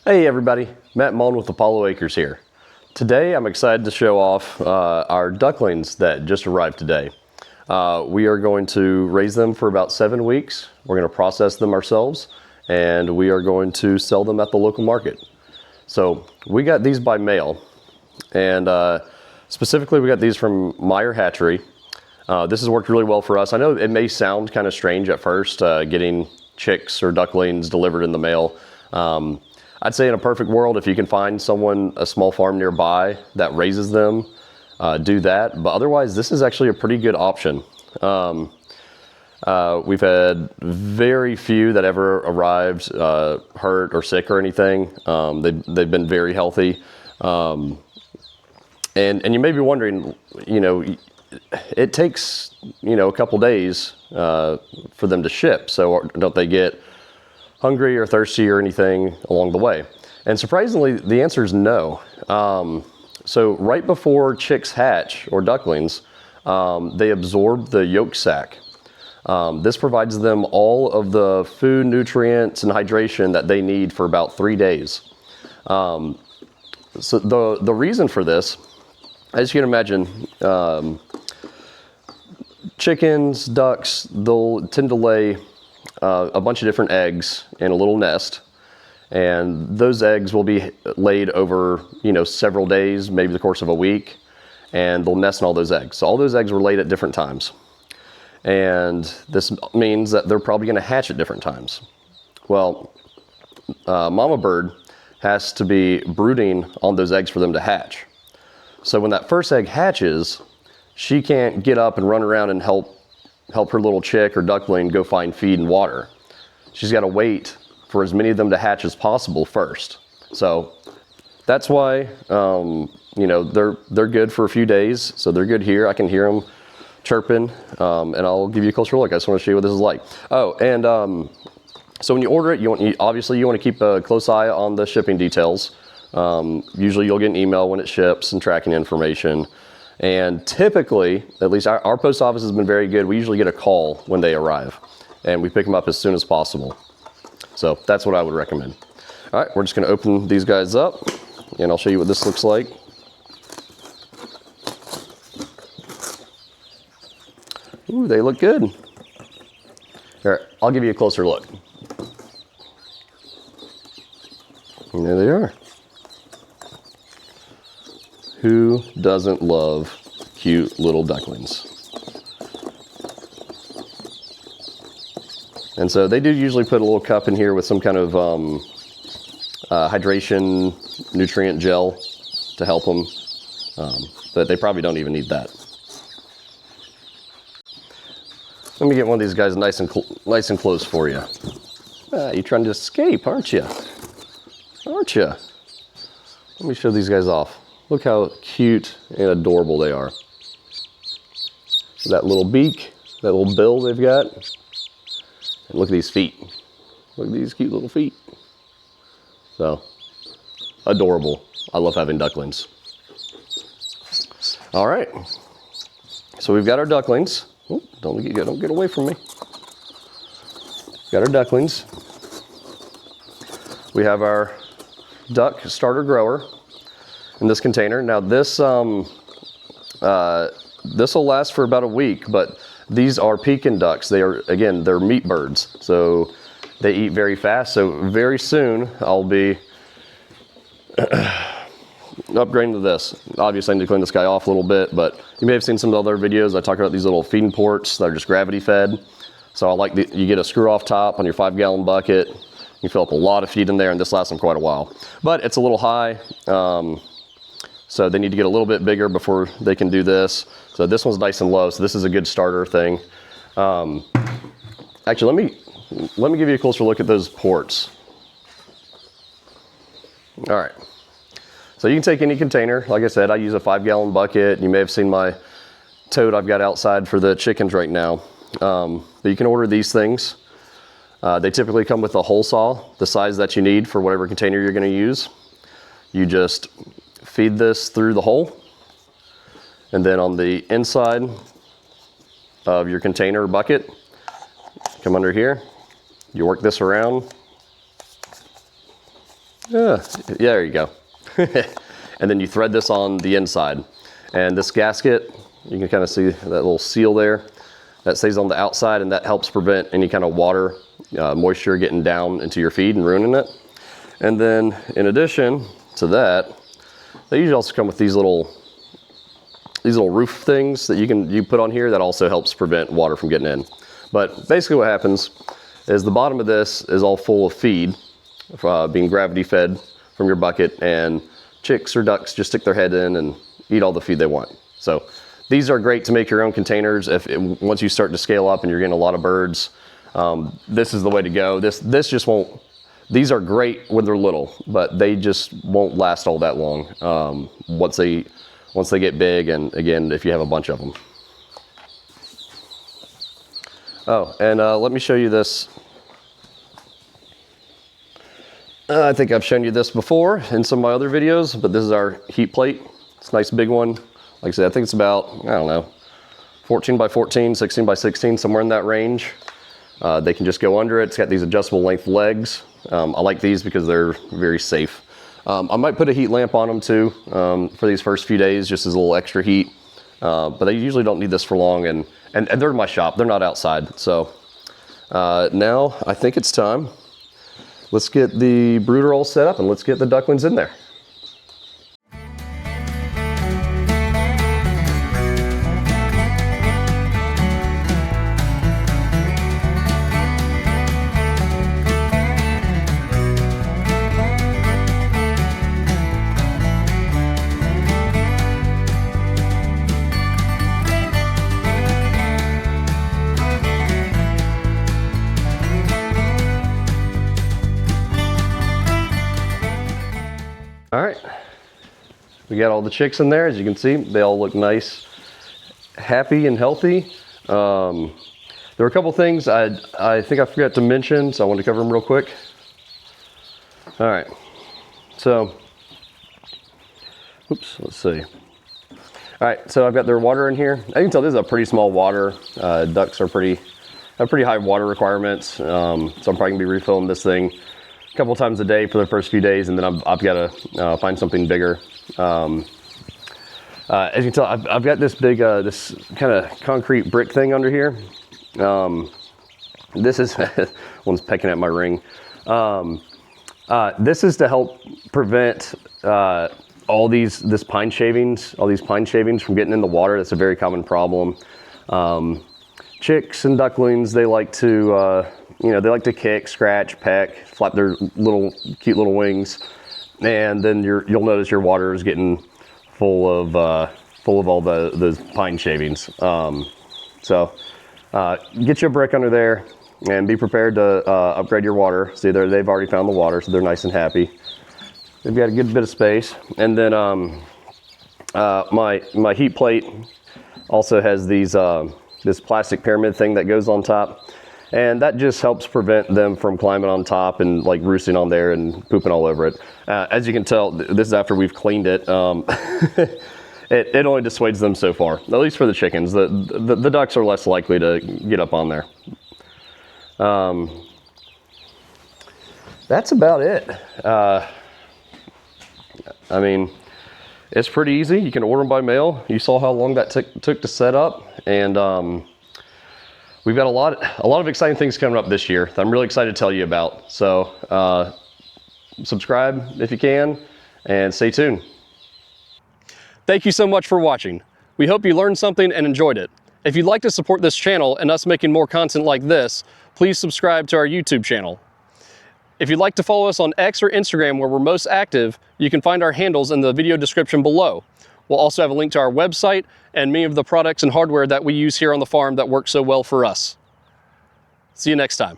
Hey everybody, Matt Mullen with Apollo Acres here. Today I'm excited to show off our ducklings that just arrived today. We are going to raise them for about 7 weeks. We're going to process them ourselves and we are going to sell them at the local market. So we got these by mail, and specifically we got these from Meyer Hatchery. This has worked really well for us. I know it may sound kind of strange at first, getting chicks or ducklings delivered in the mail. I'd say in a perfect world, if you can find a small farm nearby that raises them, do that. But otherwise, this is actually a pretty good option. We've had very few that ever arrived hurt or sick or anything. They've been very healthy. And you may be wondering, it takes, a couple days for them to ship. So don't they get hungry or thirsty or anything along the way? And surprisingly, the answer is no. So right before chicks hatch, or ducklings, they absorb the yolk sac. This provides them all of the food, nutrients, and hydration that they need for about 3 days. So the reason for this, as you can imagine, chickens, ducks, they'll tend to lay a bunch of different eggs in a little nest, and those eggs will be laid over several days, maybe the course of a week, and they'll nest in all those eggs. So all those eggs were laid at different times, and this means that they're probably going to hatch at different times. Well, mama bird has to be brooding on those eggs for them to hatch. So when that first egg hatches, she can't get up and run around and help her little chick or duckling go find feed and water. She's got to wait for as many of them to hatch as possible first. So that's why they're good for a few days. So they're good here. I can hear them chirping, and I'll give you a closer look. I just want to show you what this is like. Oh, and so when you order it, obviously you want to keep a close eye on the shipping details. Usually you'll get an email when it ships and tracking information. And typically, at least our post office has been very good. We usually get a call when they arrive, and we pick them up as soon as possible. So that's what I would recommend. All right, we're just going to open these guys up, and I'll show you what this looks like. Ooh, they look good. Here, I'll give you a closer look. And there they are. Who doesn't love cute little ducklings? And so they do usually put a little cup in here with some kind of hydration nutrient gel to help them, but they probably don't even need that. Let me get one of these guys nice and close for you. You're trying to escape, aren't you? Aren't you? Let me show these guys off. Look how cute and adorable they are. That little beak, that little bill they've got. And look at these feet. Look at these cute little feet. So, adorable. I love having ducklings. All right. So we've got our ducklings. Oh, don't get away from me. Got our ducklings. We have our duck starter grower in this container. Now this will last for about a week, but these are Pekin ducks. They're meat birds, so they eat very fast. So very soon I'll be upgrading to this. Obviously I need to clean this guy off a little bit, but you may have seen some other videos. I talk about these little feeding ports that are just gravity fed. So you get a screw off top on your 5-gallon bucket. You fill up a lot of feed in there, and this lasts them quite a while. But it's a little high. So they need to get a little bit bigger before they can do this. So this one's nice and low, so this is a good starter thing. Actually, let me give you a closer look at those ports. All right. So you can take any container. Like I said, I use a 5-gallon bucket. You may have seen my tote I've got outside for the chickens right now. But you can order these things. They typically come with a hole saw, the size that you need for whatever container you're going to use. You just feed this through the hole, and then on the inside of your container bucket, come under here, you work this around, Yeah, there you go. And then you thread this on the inside. And this gasket, you can kind of see that little seal there. That stays on the outside, and that helps prevent any kind of water, moisture getting down into your feed and ruining it. And then in addition to that, they usually also come with these little roof things that you put on here that also helps prevent water from getting in. But basically what happens is the bottom of this is all full of feed, being gravity fed from your bucket, and chicks or ducks just stick their head in and eat all the feed they want. So these are great to make your own containers. Once you start to scale up and you're getting a lot of birds, this is the way to go. This just won't. These are great when they're little, but they just won't last all that long once they get big, and again, if you have a bunch of them. Oh, and let me show you this. I think I've shown you this before in some of my other videos, but this is our heat plate. It's a nice big one. Like I said, I think it's about, I don't know, 14 by 14, 16 by 16, somewhere in that range. They can just go under it. It's got these adjustable length legs. I like these because they're very safe. I might put a heat lamp on them too for these first few days, just as a little extra heat. But they usually don't need this for long, and they're in my shop. They're not outside. So now I think it's time. Let's get the brooder all set up and let's get the ducklings in there. All right, we got all the chicks in there. As you can see, they all look nice, happy and healthy. There were a couple things I think I forgot to mention, so I want to cover them real quick. All right, so, oops, let's see. All right, so I've got their water in here. I can tell this is a pretty small water. Ducks have pretty high water requirements, so I'm probably gonna be refilling this thing a couple times a day for the first few days, and then I've got to find something bigger. As you can tell, I've got this big, this kind of concrete brick thing under here. This is, one's pecking at my ring. This is to help prevent all these pine shavings from getting in the water. That's a very common problem. Chicks and ducklings, they like to, they like to kick, scratch, peck, flap their cute little wings, and then you'll notice your water is getting full of all those pine shavings. So get you a brick under there and be prepared to upgrade your water. See, they've already found the water, so they're nice and happy. They've got a good bit of space, and then my heat plate also has these this plastic pyramid thing that goes on top. And that just helps prevent them from climbing on top and like roosting on there and pooping all over it. As you can tell, this is after we've cleaned it. It only dissuades them so far, at least for the chickens. The ducks are less likely to get up on there. That's about it. I mean, it's pretty easy. You can order them by mail. You saw how long that took to set up, and we've got a lot of exciting things coming up this year that I'm really excited to tell you about. So subscribe if you can, and stay tuned. Thank you so much for watching. We hope you learned something and enjoyed it. If you'd like to support this channel and us making more content like this, please subscribe to our YouTube channel. If you'd like to follow us on X or Instagram, where we're most active, you can find our handles in the video description below. We'll also have a link to our website and many of the products and hardware that we use here on the farm that work so well for us. See you next time.